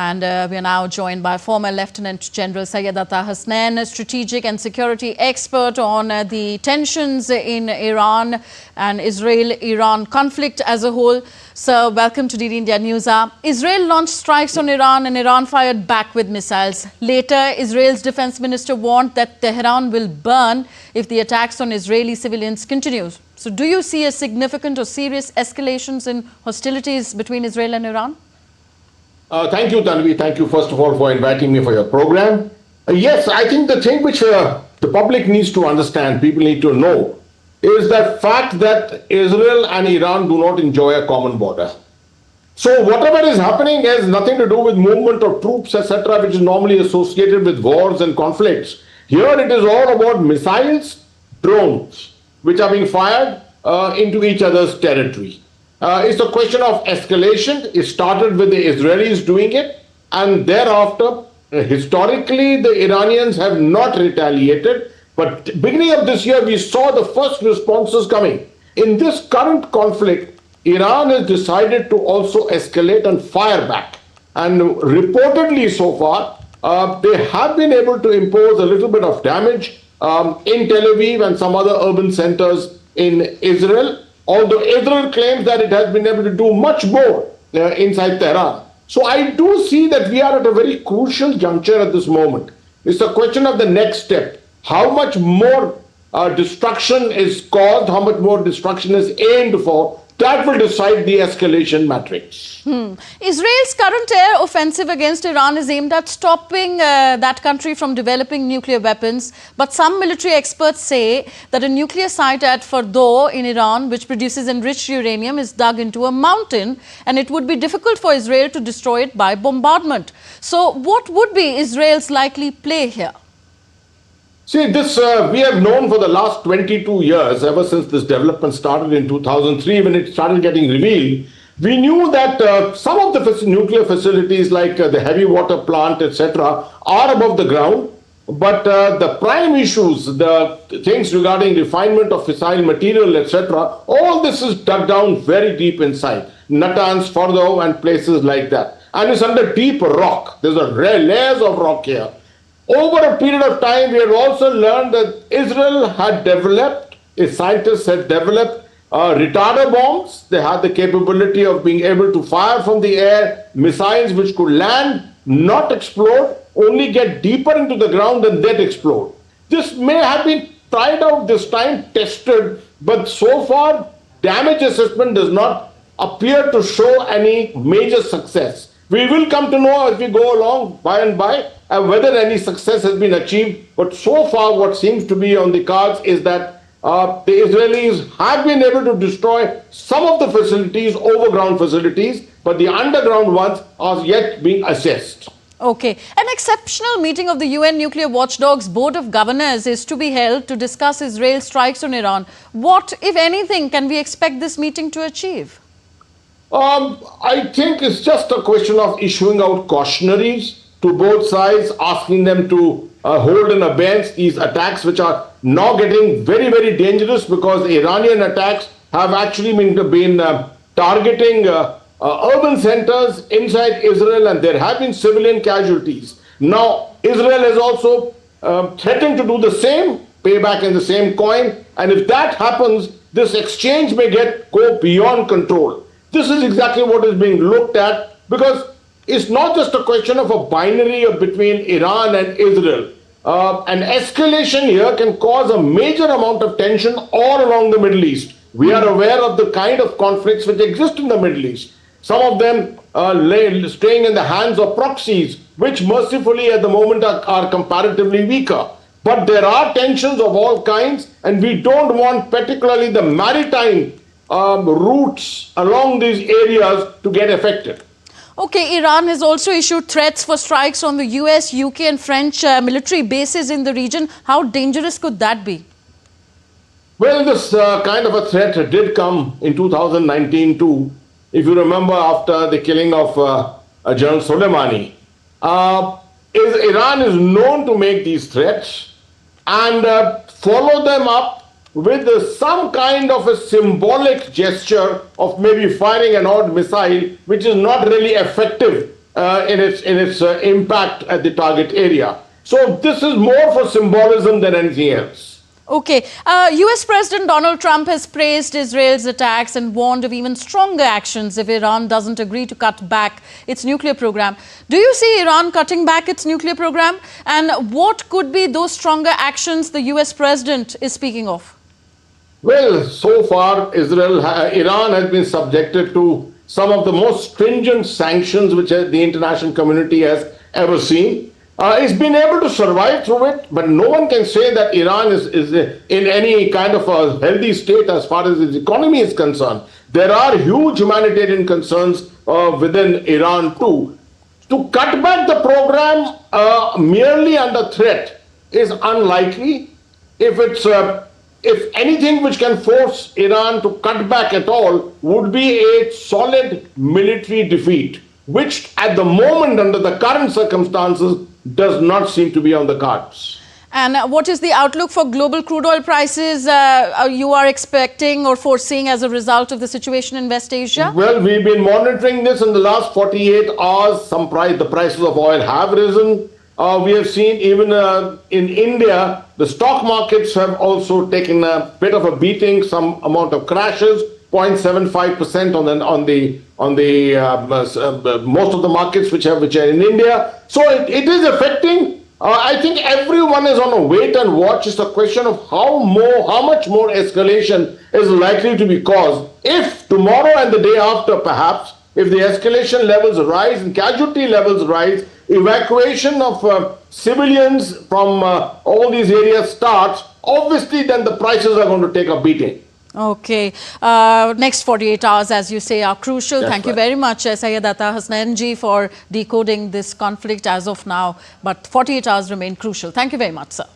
And we are now joined by former Lieutenant General Sayyidatta Hasnain, a strategic and security expert on the tensions in Iran and Israel-Iran conflict as a whole. Sir, welcome to DD India News Hour. Israel launched strikes on Iran and Iran fired back with missiles. Later, Israel's defense minister warned that Tehran will burn if the attacks on Israeli civilians continues. So do you see a significant or serious escalations in hostilities between Israel and Iran? Thank you, Tanvi. Thank you, first of all, for inviting me for your program. Yes, I think the thing which the public needs to understand, people need to know, is that fact that Israel and Iran do not enjoy a common border. So whatever is happening has nothing to do with movement of troops, etc., which is normally associated with wars and conflicts. Here it is all about missiles, drones, which are being fired into each other's territory. It's a question of escalation. It started with the Israelis doing it, and thereafter, historically, the Iranians have not retaliated. But beginning of this year, we saw the first responses coming. In this current conflict, Iran has decided to also escalate and fire back. And reportedly so far, they have been able to impose a little bit of damage in Tel Aviv and some other urban centers in Israel. Although Israel claims that it has been able to do much more inside Tehran. So I do see that we are at a very crucial juncture at this moment. It's a question of the next step. How much more destruction is caused, how much more destruction is aimed for, that will decide the escalation matrix. Israel's current air offensive against Iran is aimed at stopping that country from developing nuclear weapons. But some military experts say that a nuclear site at Fordow in Iran, which produces enriched uranium, is dug into a mountain, and it would be difficult for Israel to destroy it by bombardment. So what would be Israel's likely play here? See, this we have known for the last 22 years, ever since this development started in 2003, when it started getting revealed. We knew that some of the nuclear facilities like the heavy water plant, etc., are above the ground. But the prime issues, the things regarding refinement of fissile material, etc., all this is dug down very deep inside. Natanz, Fordow, and places like that. And it's under deep rock. There's a layers of rock here. Over a period of time, we have also learned that Israel had developed, its scientists had developed retarder bombs. They had the capability of being able to fire from the air missiles which could land, not explode, only get deeper into the ground and then explode. This may have been tried out this time, tested, but so far damage assessment does not appear to show any major success. We will come to know as we go along by and by whether any success has been achieved. But so far what seems to be on the cards is that the Israelis have been able to destroy some of the facilities, overground facilities, but the underground ones are yet being assessed. Okay. An exceptional meeting of the UN Nuclear Watchdog's Board of Governors is to be held to discuss Israel's strikes on Iran. What, if anything, can we expect this meeting to achieve? I think it's just a question of issuing out cautionaries to both sides, asking them to hold in abeyance these attacks, which are now getting very, very dangerous because the Iranian attacks have actually been targeting urban centers inside Israel, and there have been civilian casualties. Now, Israel has also threatened to do the same, pay back in the same coin, and if that happens, this exchange may go beyond control. This is exactly what is being looked at, because it's not just a question of a binary between Iran and Israel. An escalation here can cause a major amount of tension all along the Middle East. We are aware of the kind of conflicts which exist in the Middle East. Some of them staying in the hands of proxies, which mercifully at the moment are comparatively weaker. But there are tensions of all kinds, and we don't want particularly the maritime routes along these areas to get affected. Okay, Iran has also issued threats for strikes on the US, UK and French military bases in the region. How dangerous could that be? Well, this kind of a threat did come in 2019 too. If you remember, after the killing of General Soleimani, Iran is known to make these threats and follow them up with some kind of a symbolic gesture of maybe firing an odd missile, which is not really effective in its impact at the target area. So this is more for symbolism than anything else. Okay. US President Donald Trump has praised Israel's attacks and warned of even stronger actions if Iran doesn't agree to cut back its nuclear program. Do you see Iran cutting back its nuclear program? And what could be those stronger actions the US President is speaking of? Well, so far, Iran has been subjected to some of the most stringent sanctions which the international community has ever seen. It's been able to survive through it, but no one can say that Iran is in any kind of a healthy state as far as its economy is concerned. There are huge humanitarian concerns within Iran too. To cut back the program merely under threat is unlikely. If anything which can force Iran to cut back at all would be a solid military defeat, which at the moment, under the current circumstances, does not seem to be on the cards. And what is the outlook for global crude oil prices you are expecting or foreseeing as a result of the situation in West Asia? Well, we've been monitoring this in the last 48 hours. The prices of oil have risen. We have seen even in India, the stock markets have also taken a bit of a beating, some amount of crashes, 0.75% on the most of the markets which are in India. So it is affecting. I think everyone is on a wait and watch. It's a question of how much more escalation is likely to be caused. If tomorrow and the day after, perhaps, if the escalation levels rise and casualty levels rise, evacuation of civilians from all these areas starts, obviously then the prices are going to take a beating. Okay. Next 48 hours, as you say, are crucial. That's Thank you very much, Syed Atta Hasnain ji, for decoding this conflict as of now. But 48 hours remain crucial. Thank you very much, sir.